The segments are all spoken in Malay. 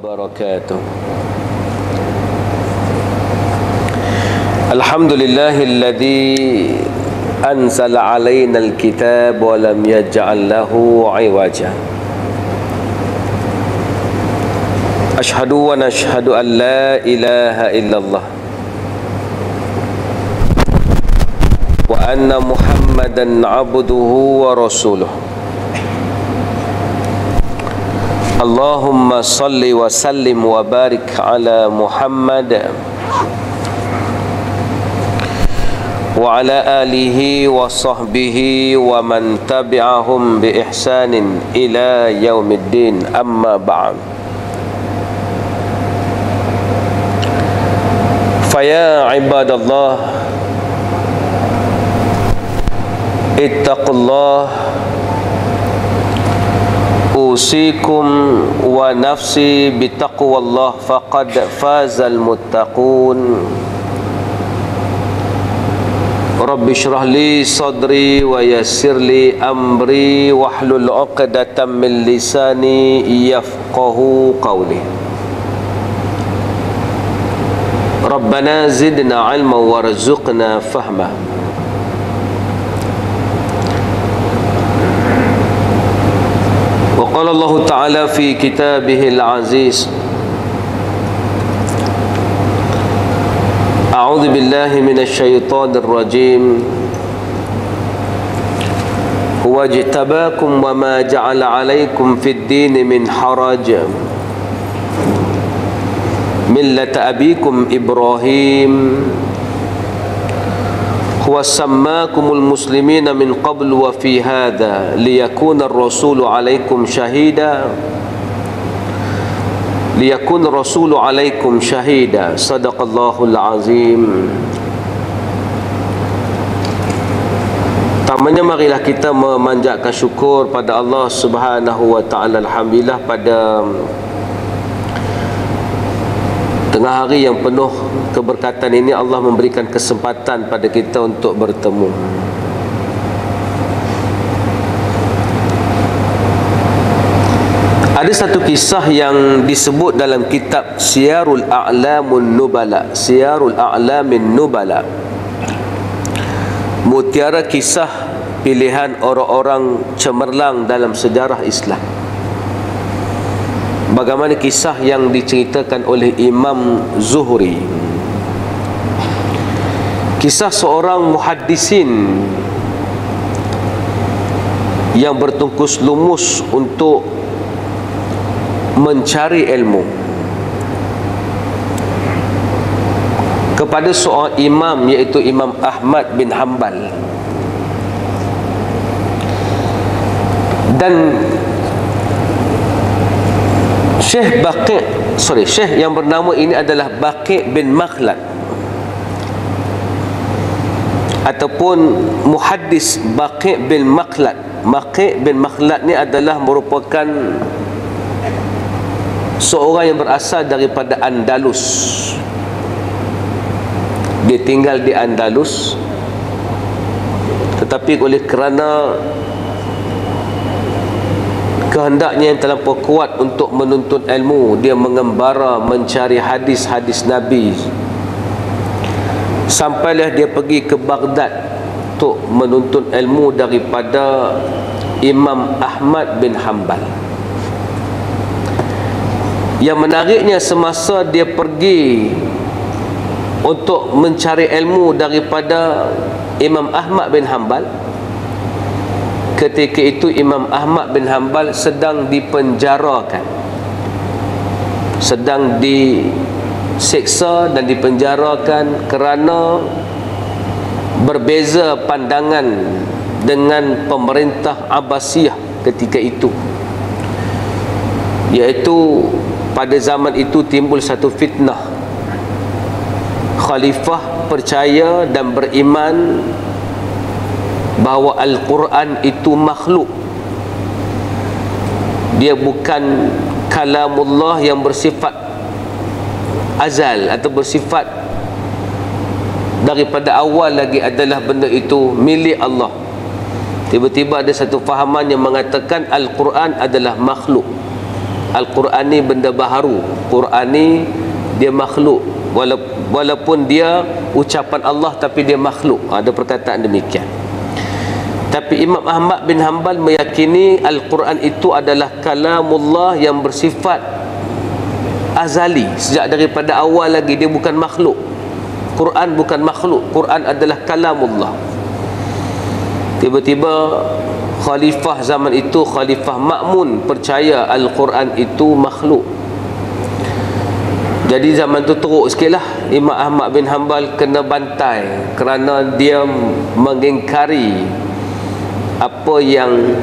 وبركاته. الحمد لله الذي أنزل علينا الكتاب ولم يجعل له عوجا. أشهد ونشهد أن لا إله إلا الله وأن محمدا عبده ورسوله. اللهم صل وسلم وبارك على محمد وعلى آله وصحبه ومن تبعهم بإحسان إلى يوم الدين. أما بعد، فيا عباد الله اتقوا الله أوصيكم ونفسي بتقوى الله فقد فاز المتقون. رب اشرح لي صدري ويسر لي أمري واحلل عقدة من لساني يفقه قولي. ربنا زدنا علما وارزقنا فهما. وقال الله تعالى في كتابه العزيز: أعوذ بالله من الشيطان الرجيم. هو اجتباكم وما جعل عليكم في الدين من حرج ملة أبيكم إبراهيم هو سماكم المسلمين من قبل وفي هذا ليكون الرسول عليكم شهيدا. صدق الله العظيم. Pertamanya marilah kita memanjatkan syukur pada Allah Subhanahu wa taala. Alhamdulillah, pada tengah hari yang penuh keberkatan ini Allah memberikan kesempatan pada kita untuk bertemu. Ada satu kisah yang disebut dalam kitab Siyarul A'lamun Nubala, Siyarul A'lamin Nubala, mutiara kisah pilihan orang-orang cemerlang dalam sejarah Islam. Bagaimana kisah yang diceritakan oleh Imam Zuhri, kisah seorang muhaddisin yang bertungkus lumus untuk mencari ilmu kepada seorang imam, iaitu Imam Ahmad bin Hanbal. Dan Syekh yang bernama ini adalah Baqi' bin Makhlad, ataupun muhaddis Baqi' bin Makhlad. Baqi' bin Makhlad ni adalah merupakan seorang yang berasal daripada Andalus. Dia tinggal di Andalus, tetapi oleh kerana kehendaknya yang terlampau kuat untuk menuntut ilmu, dia mengembara mencari hadis-hadis Nabi. Sampailah dia pergi ke Baghdad untuk menuntut ilmu daripada Imam Ahmad bin Hanbal. Yang menariknya, semasa dia pergi untuk mencari ilmu daripada Imam Ahmad bin Hanbal, ketika itu Imam Ahmad bin Hanbal sedang dipenjarakan, sedang diseksa dan dipenjarakan kerana berbeza pandangan dengan pemerintah Abbasiyah ketika itu. Iaitu pada zaman itu timbul satu fitnah. Khalifah percaya dan beriman bahawa Al-Quran itu makhluk. Dia bukan kalamullah yang bersifat azal atau bersifat daripada awal lagi, adalah benda itu milik Allah. Tiba-tiba ada satu fahaman yang mengatakan Al-Quran adalah makhluk. Al-Quran ni benda baharu, Quran ni dia makhluk, walaupun dia ucapan Allah tapi dia makhluk. Ada perkataan demikian. Tapi Imam Ahmad bin Hanbal meyakini Al-Quran itu adalah kalamullah yang bersifat azali, sejak daripada awal lagi. Dia bukan makhluk. Quran bukan makhluk, Quran adalah kalamullah. Tiba-tiba khalifah zaman itu, Khalifah Ma'mun, percaya Al-Quran itu makhluk. Jadi zaman tu teruk sikit lah. Imam Ahmad bin Hanbal kena bantai kerana dia mengingkari apa yang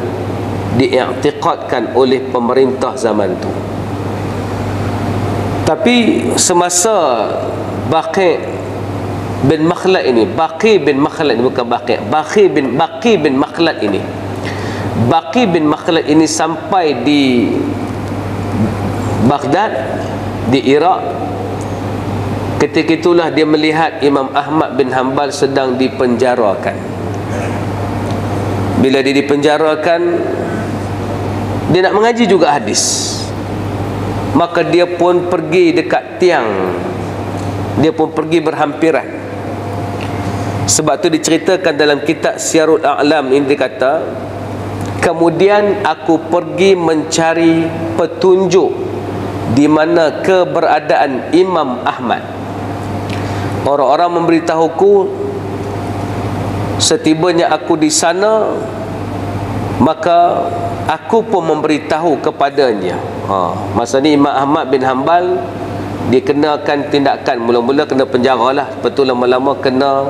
diiktikadkan oleh pemerintah zaman tu. Tapi semasa Baqi bin Makhlad ini, Baqi bin Makhlad ini, bukan Baqi, Baqi bin Makhlad ini, Baqi bin Makhlad ini sampai di Baghdad, di Iraq. Ketika itulah dia melihat Imam Ahmad bin Hanbal sedang dipenjarakan. Bila dia dipenjarakan, dia nak mengaji juga hadis. Maka dia pun pergi dekat tiang, dia pun pergi berhampiran. Sebab tu diceritakan dalam kitab Syiarul A'lam ini, dia kata, kemudian aku pergi mencari petunjuk di mana keberadaan Imam Ahmad. Orang-orang memberitahuku, setibanya aku di sana, maka aku pun memberitahu kepadanya. Masa ni Imam Ahmad bin Hanbal dikenakan tindakan, mula-mula kena penjara lah, lepas tu lama-lama kena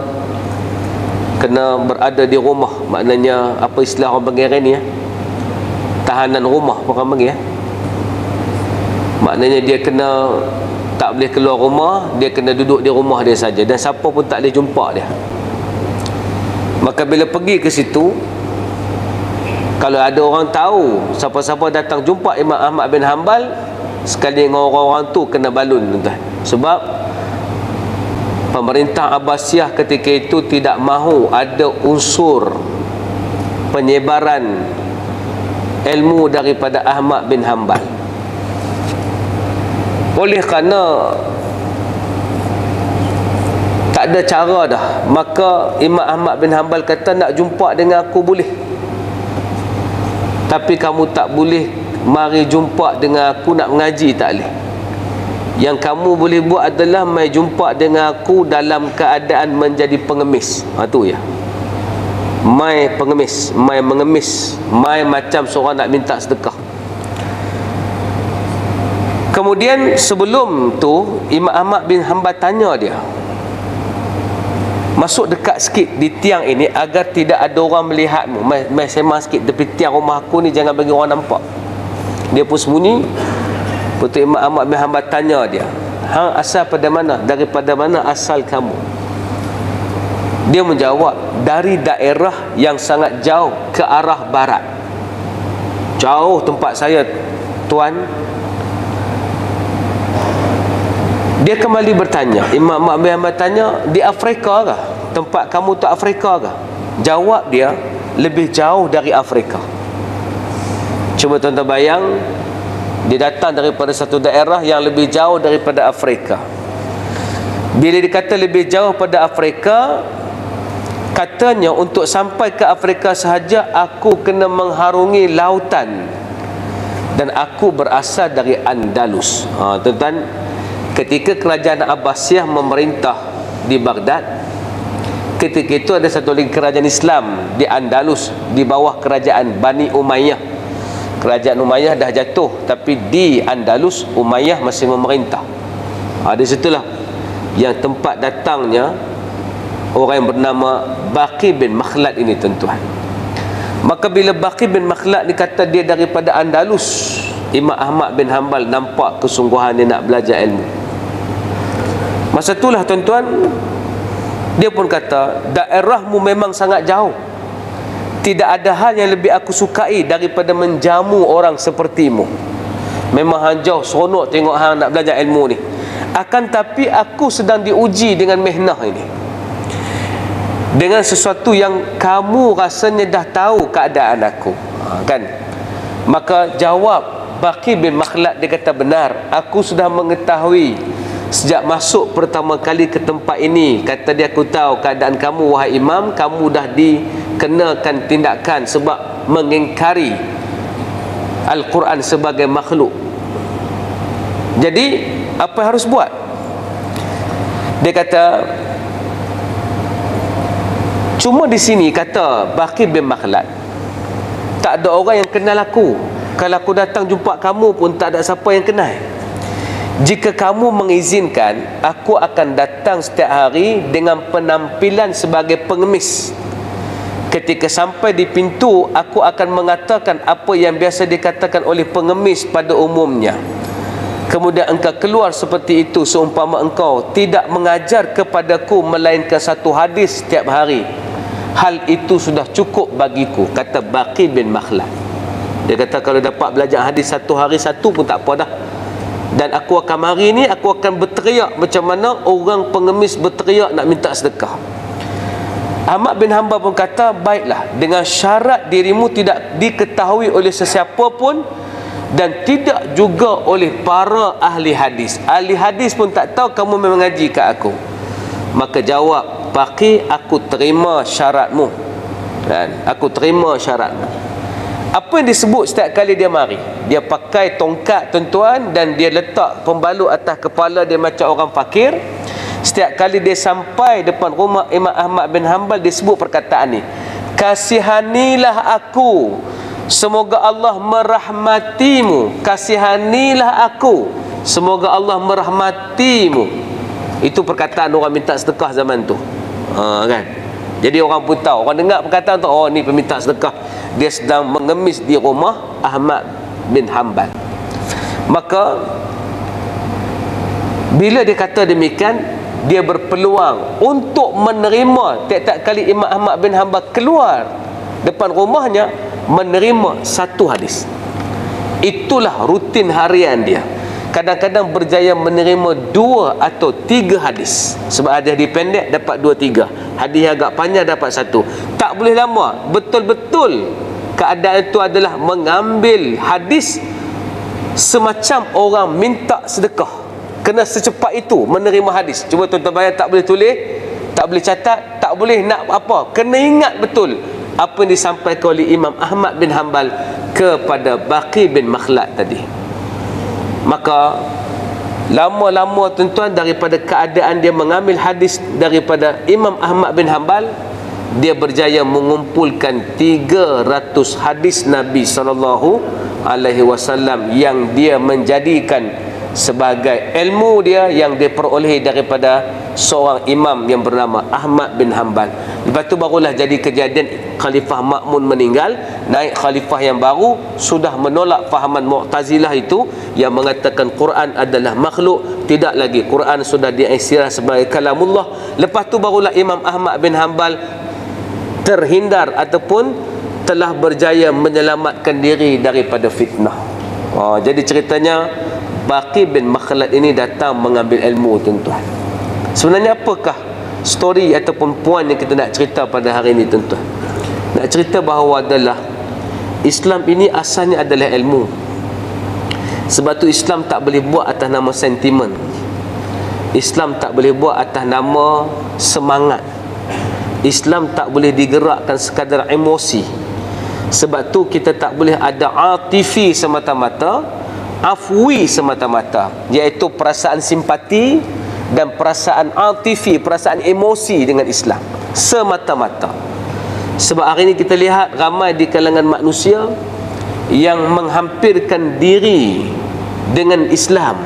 berada di rumah. Maknanya apa istilah orang panggil hari ni ya? Tahanan rumah orang panggil ya. Maknanya dia kena tak boleh keluar rumah, dia kena duduk di rumah dia saja, dan siapa pun tak boleh jumpa dia. Maka bila pergi ke situ, kalau ada orang tahu, siapa-siapa datang jumpa Imam Ahmad bin Hanbal, sekali dengan orang-orang tu kena balun, tuan. Sebab pemerintah Abbasiyah ketika itu tidak mahu ada unsur penyebaran ilmu daripada Ahmad bin Hanbal. Oleh kerana tak ada cara dah, maka Imam Ahmad bin Hanbal kata, nak jumpa dengan aku boleh, tapi kamu tak boleh mari jumpa dengan aku nak mengaji, tak boleh. Yang kamu boleh buat adalah mai jumpa dengan aku dalam keadaan menjadi pengemis. Tu ya. Mai pengemis, mai mengemis, mai macam seorang nak minta sedekah. Kemudian sebelum tu Imam Ahmad bin Hanbal tanya dia, masuk dekat sikit di tiang ini agar tidak ada orang melihatmu. Mai sembang sikit tepi tiang rumah aku ni, jangan bagi orang nampak. Dia pun sembunyi. Betul. Imam Ahmad bin Hanbal tanya dia, hang asal pada mana? Daripada mana asal kamu? Dia menjawab, dari daerah yang sangat jauh ke arah barat. Jauh tempat saya, tuan. Dia kembali bertanya, Imam Ahmad bin Hanbal tanya, di Afrika kah? Tempat kamu tu Afrika kah? Jawab dia, lebih jauh dari Afrika. Cuba tuan-tuan bayang, dia datang daripada satu daerah yang lebih jauh daripada Afrika. Bila dikata lebih jauh pada Afrika, katanya untuk sampai ke Afrika sahaja aku kena mengharungi lautan, dan aku berasal dari Andalus. Tuan-tuan, ketika kerajaan Abbasiyah memerintah di Baghdad, ketika itu ada satu lagi kerajaan Islam di Andalus di bawah kerajaan Bani Umayyah. Kerajaan Umayyah dah jatuh, tapi di Andalus Umayyah masih memerintah. Di situlah yang tempat datangnya orang yang bernama Baqi bin Makhlad ini, tuan-tuan. Maka bila Baqi bin Makhlad ni kata dia daripada Andalus, Imam Ahmad bin Hanbal nampak kesungguhan dia nak belajar ilmu. Masa itulah tuan-tuan, dia pun kata, daerahmu memang sangat jauh. Tidak ada hal yang lebih aku sukai daripada menjamu orang sepertimu. Memang hang jauh, seronok tengok hang nak belajar ilmu ni. Akan tapi aku sedang diuji dengan mihnah ini, dengan sesuatu yang kamu rasanya dah tahu keadaan aku, kan? Maka jawab Baqi bin Makhlad dia kata, benar, aku sudah mengetahui sejak masuk pertama kali ke tempat ini. Kata dia, aku tahu keadaan kamu wahai imam, kamu dah dikenakan tindakan sebab mengingkari Al-Quran sebagai makhluk. Jadi apa yang harus buat? Dia kata, cuma di sini kata Baqi bin Makhlad, tak ada orang yang kenal aku. Kalau aku datang jumpa kamu pun tak ada siapa yang kenal. Jika kamu mengizinkan, aku akan datang setiap hari dengan penampilan sebagai pengemis. Ketika sampai di pintu, aku akan mengatakan apa yang biasa dikatakan oleh pengemis pada umumnya. Kemudian engkau keluar seperti itu, seumpama engkau tidak mengajar kepadaku melainkan satu hadis setiap hari. Hal itu sudah cukup bagiku, kata Baqi bin Makhlad. Dia kata, kalau dapat belajar hadis satu hari satu pun tak apa dah. Dan aku akan mari ni, aku akan berteriak macam mana orang pengemis berteriak nak minta sedekah. Ahmad bin Hanbal pun kata, baiklah, dengan syarat dirimu tidak diketahui oleh sesiapa pun dan tidak juga oleh para ahli hadis. Ahli hadis pun tak tahu kamu memang ngaji kat aku. Maka jawab Baqi, aku terima syaratmu. Dan aku terima syaratmu. Apa yang disebut setiap kali dia mari? Dia pakai tongkat, tuan-tuan, dan dia letak pembalut atas kepala dia macam orang fakir. Setiap kali dia sampai depan rumah Imam Ahmad bin Hanbal, dia sebut perkataan ni, kasihanilah aku, semoga Allah merahmatimu. Kasihanilah aku, semoga Allah merahmatimu. Itu perkataan orang minta sedekah zaman tu, kan? Jadi orang pun tahu, orang dengar perkataan tu, oh ni peminta sedekah, dia sedang mengemis di rumah Ahmad bin Hanbal. Maka bila dia kata demikian, dia berpeluang untuk menerima tiap-tiap kali Imam Ahmad bin Hanbal keluar depan rumahnya, menerima satu hadis. Itulah rutin harian dia. Kadang-kadang berjaya menerima 2 atau 3 hadis. Sebab hadis pendek dapat 2-3, hadis agak panjang dapat 1. Tak boleh lama. Betul-betul keadaan itu adalah mengambil hadis semacam orang minta sedekah. Kena secepat itu menerima hadis. Cuba tuan-tuan bayang, tak boleh tulis, tak boleh catat, tak boleh nak apa, kena ingat betul apa yang disampaikan oleh Imam Ahmad bin Hanbal kepada Baqi bin Makhlad tadi. Maka lama-lama tuan-tuan, daripada keadaan dia mengambil hadis daripada Imam Ahmad bin Hanbal, dia berjaya mengumpulkan 300 hadis Nabi SAW yang dia menjadikan sebagai ilmu dia yang dia peroleh daripada seorang imam yang bernama Ahmad bin Hanbal. Lepas tu barulah jadi kejadian Khalifah Ma'mun meninggal, naik khalifah yang baru, sudah menolak fahaman Mu'tazilah itu yang mengatakan Quran adalah makhluk. Tidak lagi, Quran sudah diistirah sebagai kalamullah. Lepas tu barulah Imam Ahmad bin Hanbal terhindar ataupun telah berjaya menyelamatkan diri daripada fitnah. Jadi ceritanya Baqi bin Makhlad ini datang mengambil ilmu, tuan-tuan. Sebenarnya apakah story ataupun puan yang kita nak cerita pada hari ini, tuan-tuan? Nak cerita bahawa adalah Islam ini asalnya adalah ilmu. Sebab tu Islam tak boleh buat atas nama sentimen. Islam tak boleh buat atas nama semangat. Islam tak boleh digerakkan sekadar emosi. Sebab tu kita tak boleh ada atifi semata-mata, afwi semata-mata, iaitu perasaan simpati dan perasaan atifi, perasaan emosi dengan Islam semata-mata. Sebab hari ini kita lihat ramai di kalangan manusia yang menghampirkan diri dengan Islam,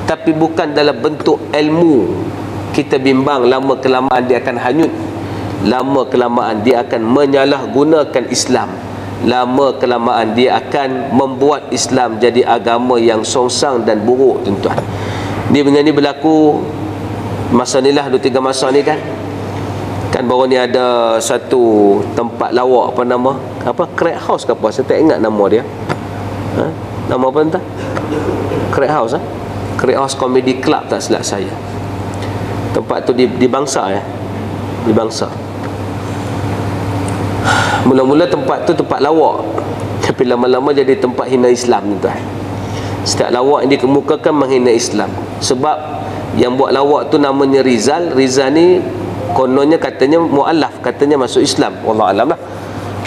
tapi bukan dalam bentuk ilmu. Kita bimbang lama kelamaan dia akan hanyut, lama kelamaan dia akan menyalahgunakan Islam, lama kelamaan dia akan membuat Islam jadi agama yang songsang dan buruk, tuan-tuan. Dia benda ni berlaku masa ni lah, 2-3 masa ni kan. Kan baru ni ada satu tempat lawak, apa nama, apa, Crack House ke apa, saya tak ingat nama dia. Nama apa entah? Crack House, Crack House Comedy Club tak silap saya. Tempat tu di Bangsa, di Bangsa. Mula-mula tempat tu tempat lawak, tapi lama-lama jadi tempat hina Islam, tuan. Setiap lawak yang dikemukakan menghina Islam. Sebab yang buat lawak tu namanya Rizal. Rizal ni kononnya katanya mu'alaf, katanya masuk Islam. Wallah alam lah,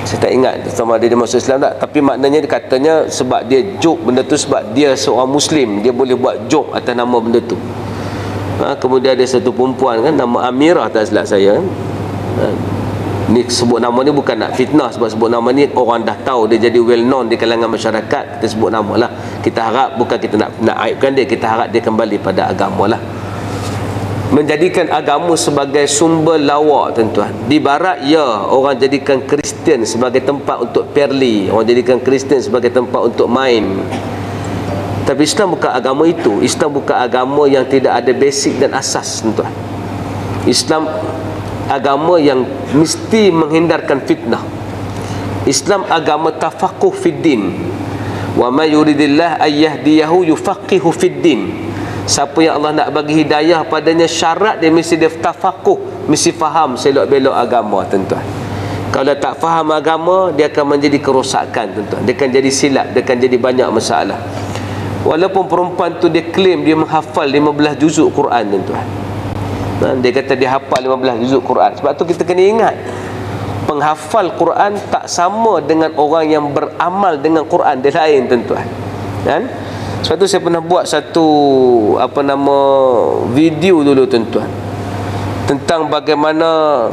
saya tak ingat sama dia masuk Islam tak. Tapi maknanya dia katanya sebab dia joke benda tu, sebab dia seorang Muslim, dia boleh buat joke atas nama benda tu. Kemudian ada satu perempuan kan, nama Amirah tak silap saya kan. Ni sebut nama ni bukan nak fitnah, sebab sebut nama ni orang dah tahu, dia jadi well known di kalangan masyarakat, kita sebut nama lah. Kita harap, bukan kita nak aibkan dia, kita harap dia kembali pada agama lah. Menjadikan agama sebagai sumber lawak, tuan-tuan. Di barat, ya, orang jadikan Kristian sebagai tempat untuk perli, orang jadikan Kristian sebagai tempat untuk main. Tapi Islam bukan agama itu. Islam bukan agama yang tidak ada basic dan asas, tuan-tuan. Islam agama yang mesti menghindarkan fitnah. Islam agama tafaqquh fid din. Wa may yuridillah ayyahdiyahu yufaqihu fid din. Siapa yang Allah nak bagi hidayah padanya, syarat dia mesti dia tafaqquh, mesti faham selok-belok agama, tuan-tuan. Kalau tak faham agama, dia akan menjadi kerosakan, tuan-tuan. Dia akan jadi silap, dia akan jadi banyak masalah. Walaupun perempuan tu dia claim dia menghafal 15 juzuk Quran, tuan-tuan. Dia kata dia hafal 15 juzuk Quran. Sebab tu kita kena ingat, penghafal Quran tak sama dengan orang yang beramal dengan Quran. Dia lain, tuan-tuan. Kan? Sebab tu saya pernah buat satu video dulu, tuan-tuan, tentang bagaimana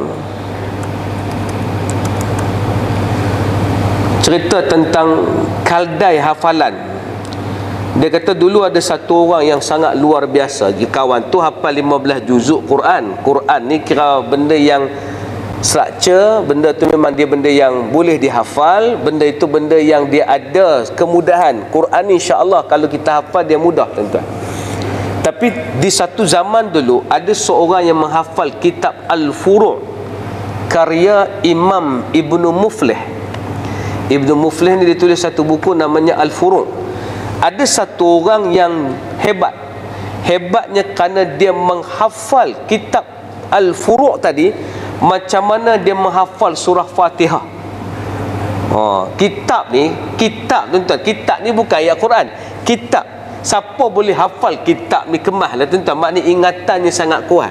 cerita tentang kaldai hafalan. Dia kata dulu ada satu orang yang sangat luar biasa. Kawan tu hafal 15 juzuk Quran. Quran ni kira benda yang structure, benda tu memang dia benda yang boleh dihafal, benda itu benda yang dia ada kemudahan. Quran ni insya-Allah kalau kita hafal dia mudah, tuan-tuan. Tapi di satu zaman dulu ada seorang yang menghafal kitab Al-Furu' karya Imam Ibnu Muflih. Ibnu Muflih ni ditulis satu buku namanya Al-Furu'. Ada satu orang yang hebat. Hebatnya kerana dia menghafal kitab Al-Furu' tadi macam mana dia menghafal surah Fatihah. Kitab ni, tuan-tuan, kitab ni bukan ayat Quran. Kitab. Siapa boleh hafal kitab ni kemah lah, tuan-tuan. Maknanya ingatannya sangat kuat.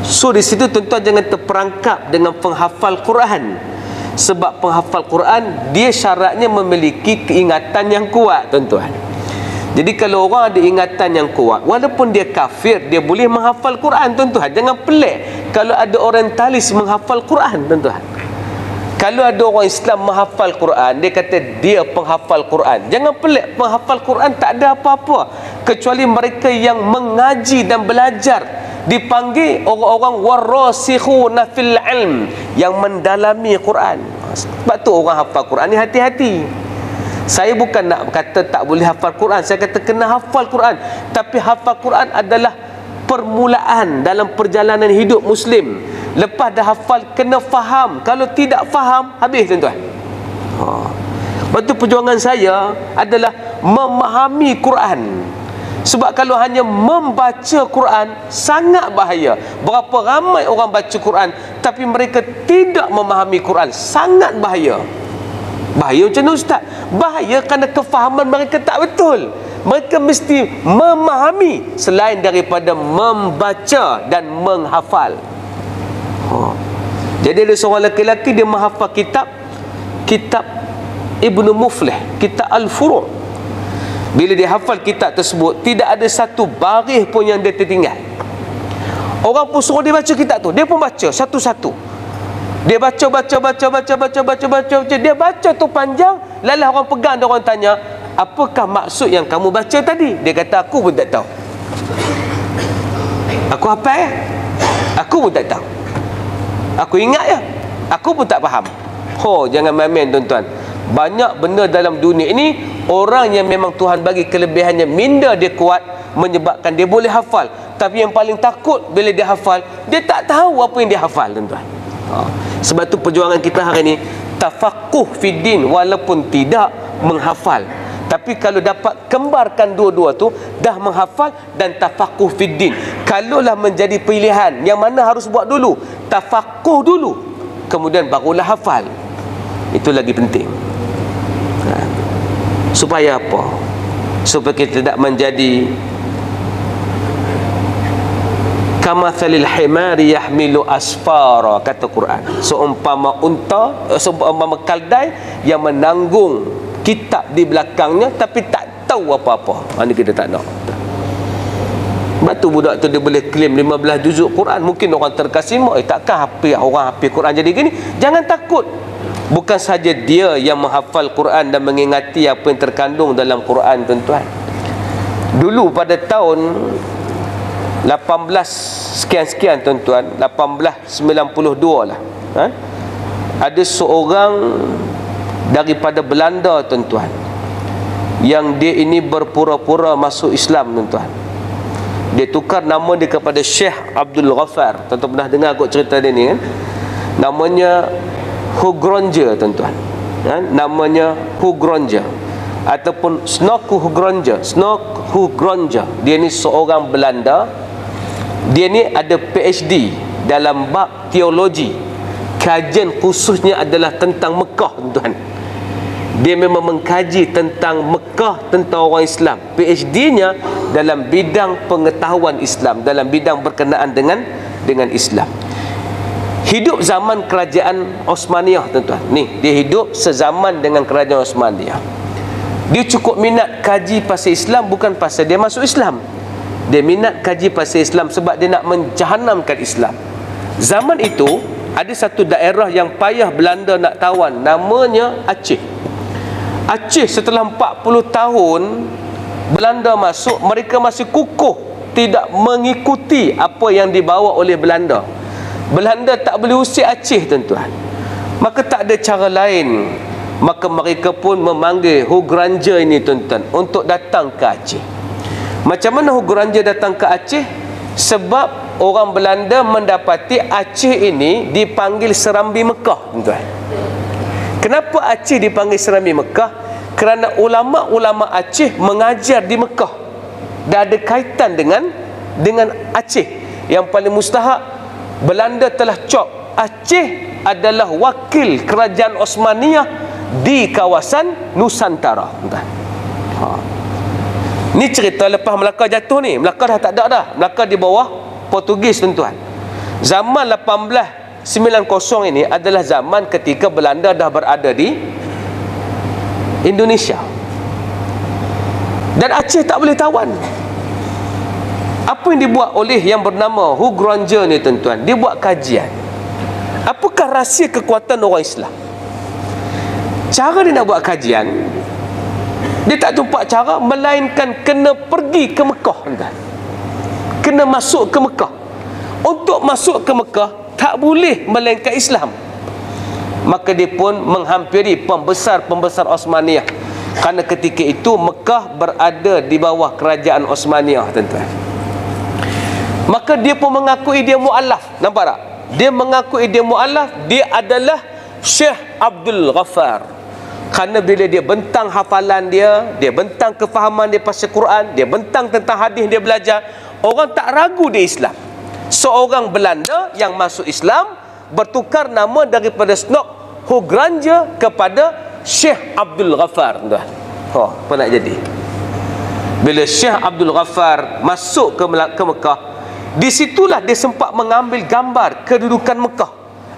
So di situ, tuan-tuan, jangan terperangkap dengan penghafal Quran. Sebab penghafal Quran dia syaratnya memiliki keingatan yang kuat, tuan-tuan. Jadi kalau orang ada ingatan yang kuat, walaupun dia kafir, dia boleh menghafal Quran, tuan-tuan. Jangan pelik kalau ada orientalis menghafal Quran, tuan-tuan. Kalau ada orang Islam menghafal Quran, dia kata dia penghafal Quran. Jangan pelik, penghafal Quran tak ada apa-apa, kecuali mereka yang mengaji dan belajar. Dipanggil orang-orang warasikhuna fil ilm, yang mendalami Quran. Sebab tu orang hafal Quran ni hati-hati. Saya bukan nak kata tak boleh hafal Quran, saya kata kena hafal Quran. Tapi hafal Quran adalah permulaan dalam perjalanan hidup Muslim. Lepas dah hafal, kena faham. Kalau tidak faham, habis, tuan-tuan. Lepas tu perjuangan saya adalah memahami Quran. Sebab kalau hanya membaca Quran, sangat bahaya. Berapa ramai orang baca Quran tapi mereka tidak memahami Quran, sangat bahaya. Bahaya macam mana, Ustaz? Bahaya kerana kefahaman mereka tak betul. Mereka mesti memahami selain daripada membaca dan menghafal. Jadi ada seorang lelaki, dia menghafal kitab Ibnu Muflih, kitab Al-Furu'. Bila dia hafal kitab tersebut, tidak ada satu baris pun yang dia tertinggal. Orang pun suruh dia baca kitab tu, dia pun baca satu-satu. Dia baca. Dia baca tu panjang. Lalu orang pegang, dia orang tanya, apakah maksud yang kamu baca tadi? Dia kata, aku pun tak tahu. Aku hafal ya? Aku pun tak tahu. Aku ingat ya? Aku pun tak faham. Jangan main-main, tuan-tuan. Banyak benda dalam dunia ini, orang yang memang Tuhan bagi kelebihannya, minda dia kuat, menyebabkan dia boleh hafal. Tapi yang paling takut bila dia hafal, dia tak tahu apa yang dia hafal, tuan-tuan. Sebab tu perjuangan kita hari ini, tafaqquh fid din, walaupun tidak menghafal. Tapi kalau dapat kembarkan dua-dua tu, dah menghafal dan tafaqquh fid din. Kalaulah menjadi pilihan, yang mana harus buat dulu? Tafaqquh dulu, kemudian barulah hafal. Itu lagi penting. Supaya apa? supaya kita tidak menjadi kamathalil himari yahmilu asfara, kata Quran. Seumpama unta, seumpama keldai yang menanggung kitab di belakangnya tapi tak tahu apa-apa. Ini kita tak nak. Sebab tu budak tu dia boleh claim 15 juzuk Quran. Mungkin orang terkasih, takkan orang hafal Quran jadi gini. Jangan takut. Bukan saja dia yang menghafal Quran dan mengingati apa yang terkandung dalam Quran, tuan-tuan. Dulu pada tahun 18 sekian-sekian, tuan-tuan, 1892 lah, ada seorang daripada Belanda, tuan-tuan, yang dia ini berpura-pura masuk Islam, tuan-tuan. Dia tukar nama dia kepada Syekh Abdul Ghaffar. Tuan-tuan pernah dengar kot cerita dia ni kan? Namanya Hugronje, tuan-tuan. Namanya Hugronje ataupun Snok Hugronje. Snok Hugronje. Dia ni seorang Belanda. Dia ni ada PhD dalam bab teologi. Kajian khususnya adalah tentang Mekah, tuan-tuan. Dia memang mengkaji tentang Mekah, tentang orang Islam. PhD-nya dalam bidang pengetahuan Islam, dalam bidang berkenaan dengan Islam. Hidup zaman kerajaan Osmaniyah, tuan-tuan. Ni, dia hidup sezaman dengan kerajaan Osmaniyah. Dia cukup minat kaji pasal Islam, bukan pasal dia masuk Islam. Dia minat kaji pasal Islam sebab dia nak menjahanamkan Islam. Zaman itu ada satu daerah yang payah Belanda nak tawan, namanya Aceh. Aceh setelah 40 tahun Belanda masuk, mereka masih kukuh tidak mengikuti apa yang dibawa oleh Belanda. Belanda tak boleh usir Aceh, tuan-tuan. Maka tak ada cara lain. Maka mereka pun memanggil Hugronje ini, tuan-tuan, untuk datang ke Aceh. Macam mana Hugronje datang ke Aceh? Sebab orang Belanda mendapati Aceh ini dipanggil Serambi Mekah, tuan-tuan. Kenapa Aceh dipanggil Serambi Mekah? Kerana ulama-ulama Aceh mengajar di Mekah. Dan ada kaitan dengan Aceh. Yang paling mustahak, Belanda telah cop Aceh adalah wakil kerajaan Osmaniyah di kawasan Nusantara. Ni cerita lepas Melaka jatuh ni. Melaka dah tak ada dah. Melaka di bawah Portugis, tuan-tuan. Zaman 1890 ini adalah zaman ketika Belanda dah berada di Indonesia. Dan Aceh tak boleh tawan. Apa yang dibuat oleh yang bernama Hugronje ni, tuan-tuan? Dia buat kajian. Apakah rahsia kekuatan orang Islam? Cara dia nak buat kajian, dia tak tumpak cara, melainkan kena pergi ke Mekah, tuan-tuan. Kena masuk ke Mekah. Untuk masuk ke Mekah tak boleh melainkan Islam. Maka dia pun menghampiri pembesar-pembesar Osmaniyah. Kerana ketika itu Mekah berada di bawah kerajaan Osmaniyah, tuan-tuan. Maka dia pun mengakui dia mu'alaf. Nampak tak? Dia mengakui dia mu'alaf. Dia adalah Syekh Abdul Ghaffar. Kerana bila dia bentang hafalan dia bentang kefahaman dia pasal Quran, dia bentang tentang hadis dia belajar, orang tak ragu dia Islam. Seorang Belanda yang masuk Islam bertukar nama daripada Snok Hugronje kepada Syekh Abdul Ghaffar, tuan. Apa nak jadi? Bila Syekh Abdul Ghaffar masuk ke Mekah, di situlah dia sempat mengambil gambar kedudukan Mekah.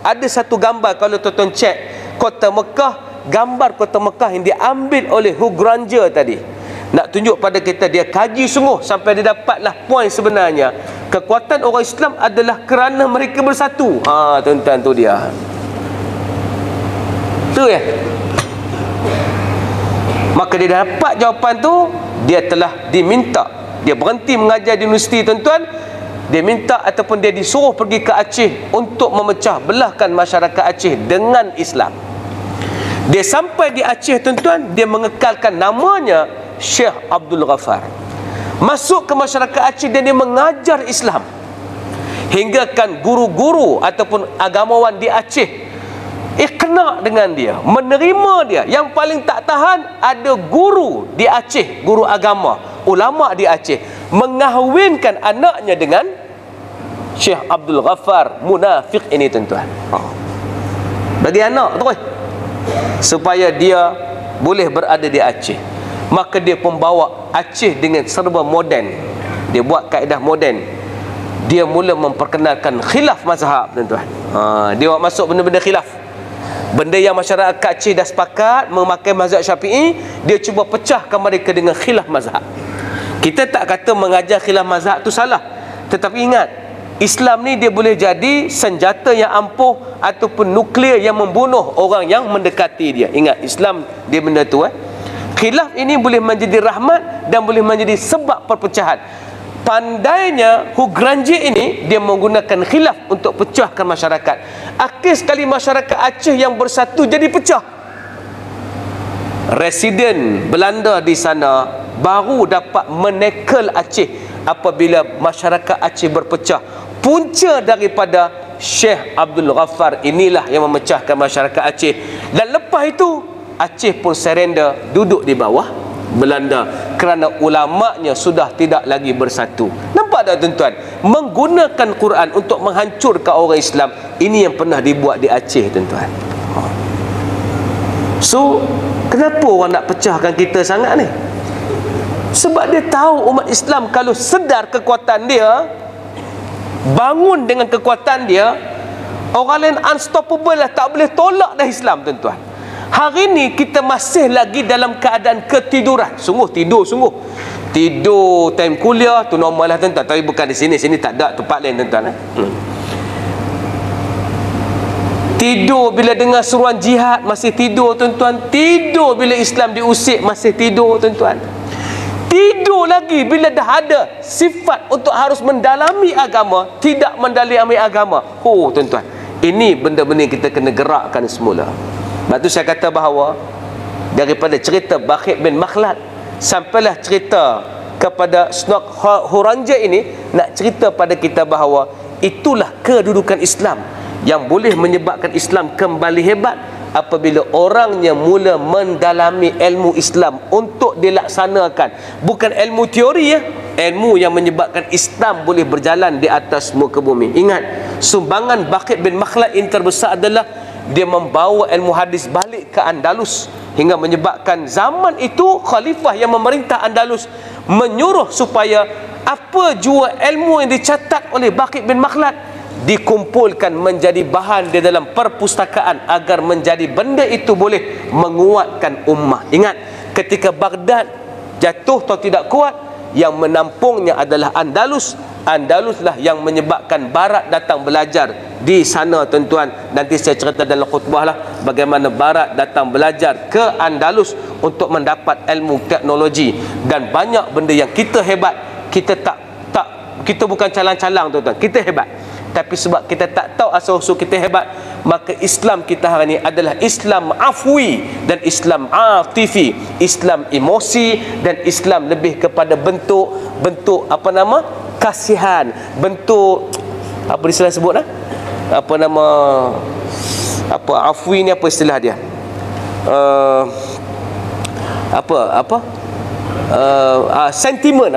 Ada satu gambar, kalau tuan-tuan cek kota Mekah, gambar kota Mekah yang diambil oleh Hugronje tadi, nak tunjuk pada kita dia kaji sungguh sampai dia dapatlah poin sebenarnya. Kekuatan orang Islam adalah kerana mereka bersatu. Tuan-tuan, tu dia. Tu ya. Maka dia dapat jawapan tu, dia telah diminta, dia berhenti mengajar di universiti, tuan-tuan. Dia minta ataupun dia disuruh pergi ke Aceh untuk memecah belahkan masyarakat Aceh dengan Islam. Dia sampai di Aceh, tuan-tuan, dia mengekalkan namanya Syekh Abdul Ghaffar. Masuk ke masyarakat Aceh dan dia mengajar Islam. Hingga kan guru-guru ataupun agamawan di Aceh iqna dengan dia, menerima dia. Yang paling tak tahan, ada guru di Aceh, guru agama, ulama di Aceh, mengahwinkan anaknya dengan Syekh Abdul Ghaffar munafik ini, tuan-tuan. Bagi anak terus supaya dia boleh berada di Aceh. Maka dia pembawa Aceh dengan serba moden. Dia buat kaedah moden. Dia mula memperkenalkan khilaf mazhab, tuan-tuan. Dia buat masuk benda-benda khilaf. Benda yang masyarakat Aceh dah sepakat memakai mazhab Syafi'i, dia cuba pecahkan mereka dengan khilaf mazhab. Kita tak kata mengajar khilaf mazhab tu salah, tetapi ingat, Islam ni dia boleh jadi senjata yang ampuh ataupun nuklear yang membunuh orang yang mendekati dia. Ingat, Islam dia benda tu. Khilaf ini boleh menjadi rahmat dan boleh menjadi sebab perpecahan. Pandainya Hu Granji ini, dia menggunakan khilaf untuk pecahkan masyarakat. Akhir sekali masyarakat Aceh yang bersatu jadi pecah. Residen Belanda di sana baru dapat menekel Aceh apabila masyarakat Aceh berpecah. Punca daripada Syekh Abdul Ghaffar inilah yang memecahkan masyarakat Aceh. Dan lepas itu Aceh pun surrender, duduk di bawah Belanda kerana ulama'nya sudah tidak lagi bersatu. Nampak tak, tuan-tuan? Menggunakan Quran untuk menghancurkan orang Islam, ini yang pernah dibuat di Aceh, tuan-tuan. So, kenapa orang nak pecahkan kita sangat ni? Sebab dia tahu umat Islam kalau sedar kekuatan dia, bangun dengan kekuatan dia, orang lain unstoppable lah, tak boleh tolak dah Islam, tuan-tuan. Hari ni kita masih lagi dalam keadaan ketiduran. Sungguh tidur, sungguh tidur time kuliah tu normal lah, tuan-tuan. Tapi bukan di sini, sini tak ada, tempat lain, tuan-tuan. Tidur bila dengar seruan jihad, masih tidur, tuan-tuan. Tidur bila Islam diusik, masih tidur, tuan-tuan. Tidur lagi bila dah ada sifat untuk harus mendalami agama, tidak mendalami agama. Oh, tuan-tuan, ini benda-benda kita kena gerakkan semula. Sebab tu saya kata bahawa daripada cerita Bakhit bin Makhlad sampailah cerita kepada Snok Horanja ini, nak cerita pada kita bahawa itulah kedudukan Islam yang boleh menyebabkan Islam kembali hebat apabila orangnya mula mendalami ilmu Islam untuk dilaksanakan. Bukan ilmu teori, ya, ilmu yang menyebabkan Islam boleh berjalan di atas muka bumi. Ingat, sumbangan Bakhit bin Makhlad yang terbesar adalah dia membawa ilmu hadis balik ke Andalus, hingga menyebabkan zaman itu khalifah yang memerintah Andalus menyuruh supaya apa jua ilmu yang dicatat oleh Bakhit bin Makhlad dikumpulkan menjadi bahan di dalam perpustakaan agar menjadi benda itu boleh menguatkan ummah. Ingat, ketika Baghdad jatuh atau tidak kuat, yang menampungnya adalah Andalus. Andaluslah yang menyebabkan Barat datang belajar di sana, tuan-tuan. Nanti saya cerita dalam khutbah lah bagaimana Barat datang belajar ke Andalus untuk mendapat ilmu teknologi. Dan banyak benda yang kita hebat, kita kita bukan calang-calang, tuan-tuan. Kita hebat, tapi sebab kita tak tahu asal-usul kita hebat, maka Islam kita hari ini adalah Islam afwi dan Islam atifi, Islam emosi dan Islam lebih kepada bentuk apa nama, kasihan, bentuk apa istilah sebut lah, apa nama, apa afwi ni, apa istilah dia, sentimen,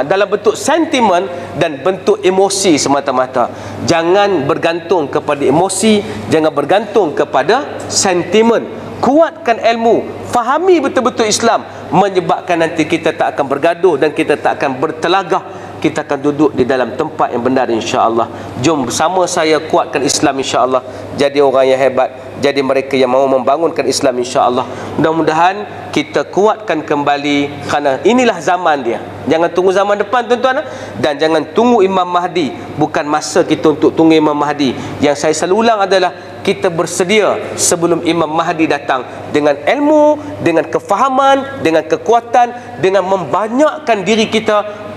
dalam bentuk sentimen dan bentuk emosi semata-mata. Jangan bergantung kepada emosi, jangan bergantung kepada sentimen. Kuatkan ilmu, fahami betul-betul Islam, menyebabkan nanti kita tak akan bergaduh dan kita tak akan bertelagah. Kita akan duduk di dalam tempat yang benar, insya-Allah. Jom bersama saya kuatkan Islam, insya-Allah. Jadi orang yang hebat, jadi mereka yang mahu membangunkan Islam, insya-Allah. Mudah-mudahan kita kuatkan kembali, kerana inilah zaman dia. Jangan tunggu zaman depan, tuan-tuan, dan jangan tunggu Imam Mahdi. Bukan masa kita untuk tunggu Imam Mahdi. Yang saya selalu ulang adalah kita bersedia sebelum Imam Mahdi datang dengan ilmu, dengan kefahaman, dengan kekuatan, dengan membanyakkan diri kita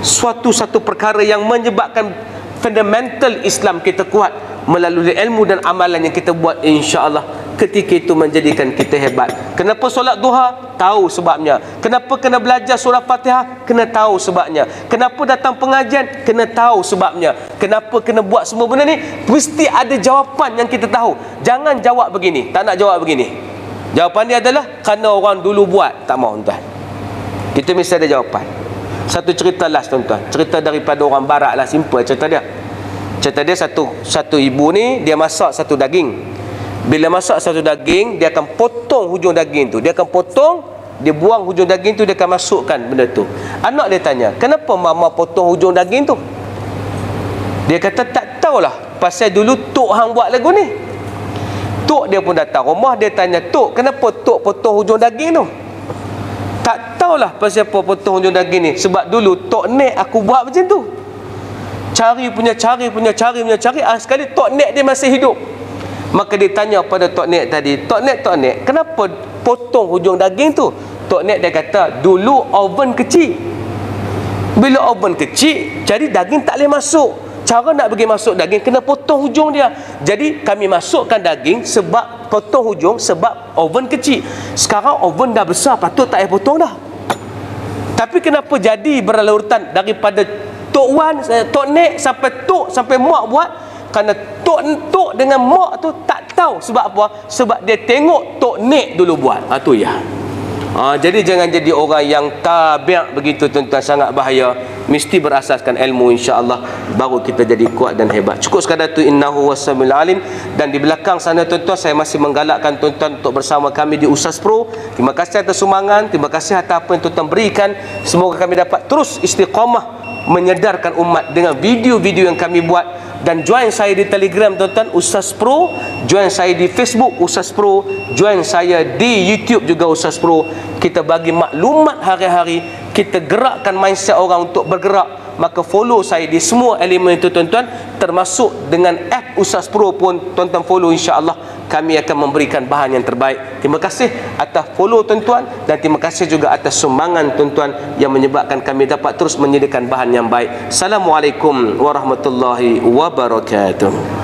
satu perkara yang menyebabkan fundamental Islam kita kuat melalui ilmu dan amalan yang kita buat, insya-Allah. Ketika itu menjadikan kita hebat. Kenapa solat duha? Tahu sebabnya. Kenapa kena belajar surah Fatihah? Kena tahu sebabnya. Kenapa datang pengajian? Kena tahu sebabnya. Kenapa kena buat semua benda ni? Mesti ada jawapan yang kita tahu. Jangan jawab begini, tak nak jawab begini. Jawapan dia adalah kerana orang dulu buat, tak mahu, tuan. Kita mesti ada jawapan. Satu cerita last, tuan-tuan. Cerita daripada orang barat lah, simple cerita dia. Cerita dia, satu ibu ni, dia masak satu daging. Bila masak satu daging, dia akan potong hujung daging tu. Dia akan potong dia buang hujung daging tu, dia akan masukkan benda tu. Anak dia tanya, kenapa mama potong hujung daging tu? Dia kata tak tahulah, pasal dulu tok hang buat lagu ni. Tok dia pun datang rumah, dia tanya, tok kenapa tok potong hujung daging tu? Tak tahulah pasal apa potong hujung daging ni, sebab dulu tok nek aku buat macam tu. Cari cari, sekali tok nek dia masih hidup. Maka dia tanya pada tok nek tadi, tok nek, kenapa potong hujung daging tu? Tok nek dia kata, dulu oven kecil. Bila oven kecil, jadi daging tak boleh masuk. Cara nak bagi masuk daging, kena potong hujung dia. Jadi kami masukkan daging sebab potong hujung, sebab oven kecil. Sekarang oven dah besar, patut tak payah potong dah. Tapi kenapa jadi berlarutan daripada tok wan, tok nek sampai tok, sampai mak buat? Kerana tok dengan mak tu tak tahu. Sebab apa? Sebab dia tengok tok nek dulu buat. Tu ya. Jadi jangan jadi orang yang tabi' begitu tuan-tuan, sangat bahaya. Mesti berasaskan ilmu, insya-Allah baru kita jadi kuat dan hebat. Cukup sekadar tu, innahu wasamiul alim. Dan di belakang sana tuan-tuan, saya masih menggalakkan tuan-tuan untuk bersama kami di Ustaz Pro. Terima kasih atas sumbangan, terima kasih atas apa yang tuan-tuan berikan. Semoga kami dapat terus istiqamah menyedarkan umat dengan video-video yang kami buat. Dan join saya di Telegram tuan-tuan, Ustaz Pro. Join saya di Facebook, Ustaz Pro. Join saya di YouTube juga, Ustaz Pro. Kita bagi maklumat hari-hari, kita gerakkan mindset orang untuk bergerak. Maka follow saya di semua elemen itu tuan-tuan, termasuk dengan app Ustaz Pro pun tuan-tuan follow, insya-Allah kami akan memberikan bahan yang terbaik. Terima kasih atas follow tuan-tuan, dan terima kasih juga atas sumbangan tuan-tuan yang menyebabkan kami dapat terus menyediakan bahan yang baik. Assalamualaikum warahmatullahi wabarakatuh.